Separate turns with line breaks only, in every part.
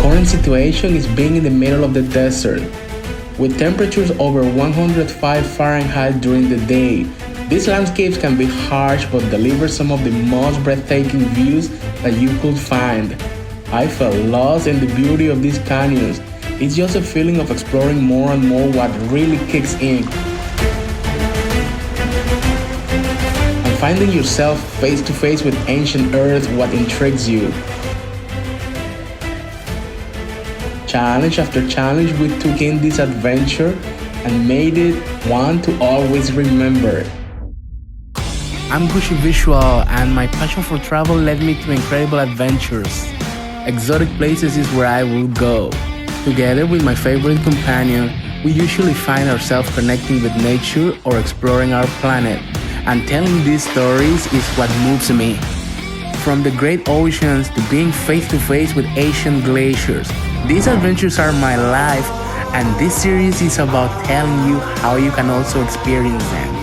current situation is being in the middle of the desert, with temperatures over 105 Fahrenheit during the day. These landscapes can be harsh but deliver some of the most breathtaking views that you could find. I felt lost in the beauty of these canyons. It's just a feeling of exploring more and more what really kicks in. And finding yourself face to face with ancient earth what intrigues you. Challenge after challenge, we took in this adventure and made it one to always remember. I'm Gucci Visual, and my passion for travel led me to incredible adventures. Exotic places is where I will go. Together with my favorite companion, we usually find ourselves connecting with nature or exploring our planet. And telling these stories is what moves me. From the great oceans to being face to face with ancient glaciers, these adventures are my life, and this series is about telling you how you can also experience them.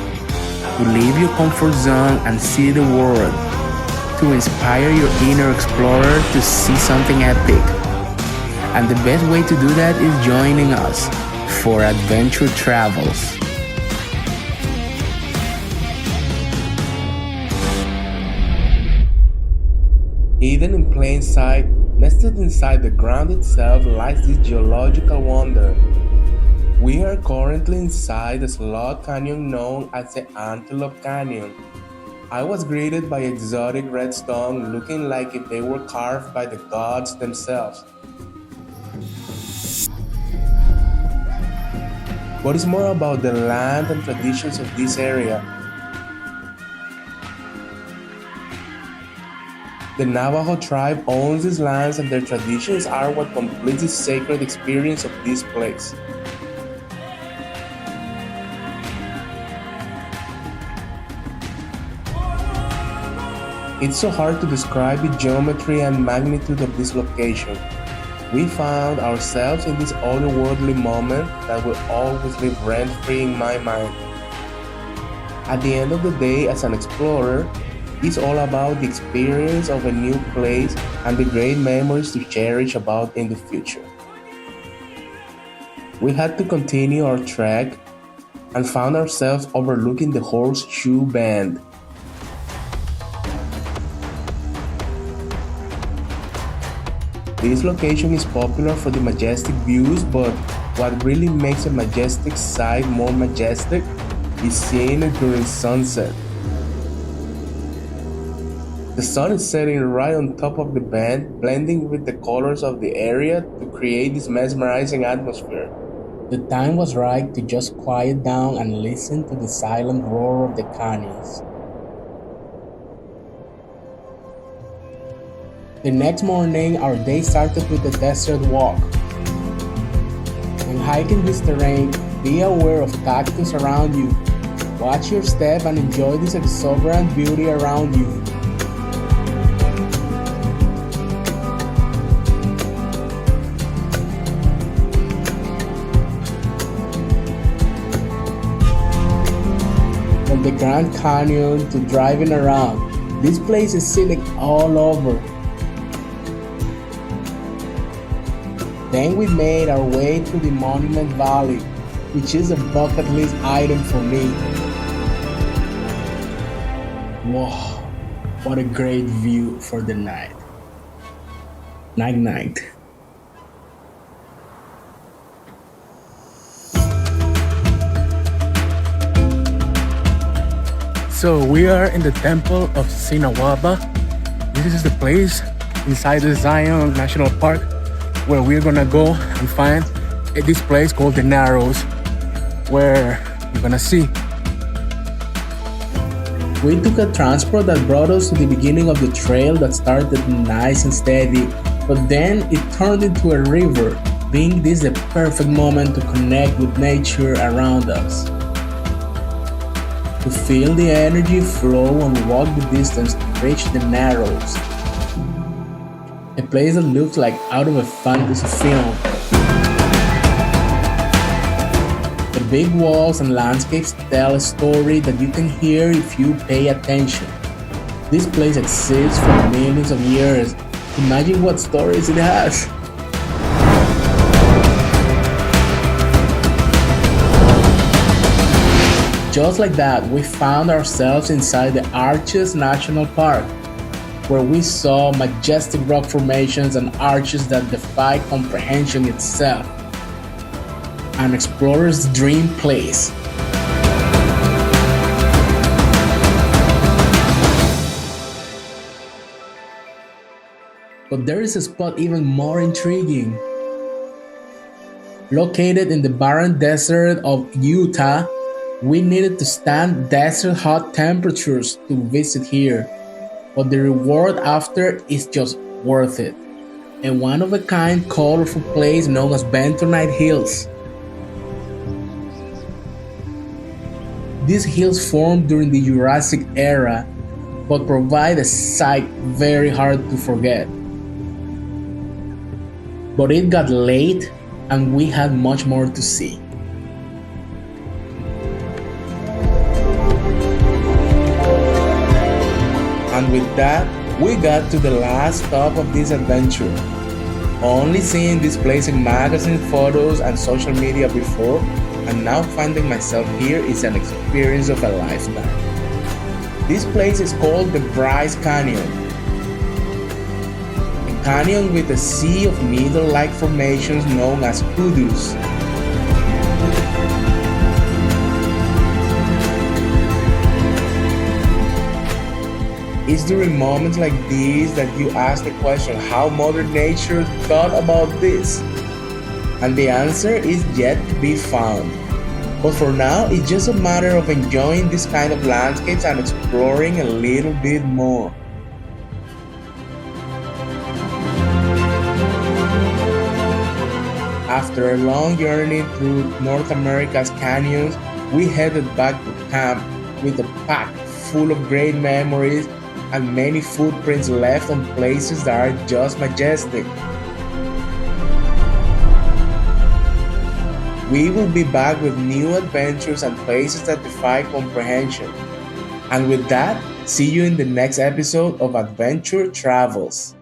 To leave your comfort zone and see the world. To inspire your inner explorer to see something epic. And the best way to do that is joining us for Adventure Travels. Hidden in plain sight, nested inside the ground itself lies this geological wonder. We are currently inside the slot canyon known as the Antelope Canyon. I was greeted by exotic red stone looking like if they were carved by the gods themselves. What is more about the land and traditions of this area? The Navajo tribe owns these lands, and their traditions are what completes the sacred experience of this place. It's so hard to describe the geometry and magnitude of this location. We found ourselves in this otherworldly moment that will always live rent-free in my mind. At the end of the day, as an explorer, it's all about the experience of a new place and the great memories to cherish about in the future. We had to continue our trek and found ourselves overlooking the Horseshoe Bend. This location is popular for the majestic views, but what really makes a majestic sight more majestic is seeing it during sunset. The sun is setting right on top of the bend, blending with the colors of the area to create this mesmerizing atmosphere. The time was right to just quiet down and listen to the silent roar of the canyons. The next morning, our day started with the desert walk. When hiking this terrain, be aware of cactus around you. Watch your step and enjoy this exuberant beauty around you. From the Grand Canyon to driving around, this place is scenic all over. Then we made our way to the Monument Valley, which is a bucket list item for me. Wow, what a great view for the night. Night night. So we are in the temple of Sinawaba. This is the place inside the Zion National Park where we're gonna go and find this place called the Narrows, where you're gonna see. We took a transport that brought us to the beginning of the trail that started nice and steady, but then it turned into a river, being this the perfect moment to connect with nature around us. To feel the energy flow and walk the distance to reach the Narrows. A place that looks like out of a fantasy film. The big walls and landscapes tell a story that you can hear if you pay attention. This place exists for millions of years. Imagine what stories it has. Just like that, we found ourselves inside the Arches National Park, where we saw majestic rock formations and arches that defy comprehension itself. An explorer's dream place. But there is a spot even more intriguing. Located in the barren desert of Utah, we needed to stand desert hot temperatures to visit here, but the reward after is just worth it. A one-of-a-kind colorful place known as Bentonite Hills. These hills formed during the Jurassic era, but provide a sight very hard to forget. But it got late and we had much more to see. And with that, we got to the last stop of this adventure. Only seeing this place in magazine photos and social media before, and now finding myself here is an experience of a lifetime. This place is called the Bryce Canyon. A canyon with a sea of needle-like formations known as hoodoos. It's during moments like these that you ask the question how Mother Nature thought about this. And the answer is yet to be found. But for now, it's just a matter of enjoying this kind of landscapes and exploring a little bit more. After a long journey through North America's canyons, we headed back to camp with a pack full of great memories and many footprints left on places that are just majestic. We will be back with new adventures and places that defy comprehension. And with that, see you in the next episode of Adventure Travels.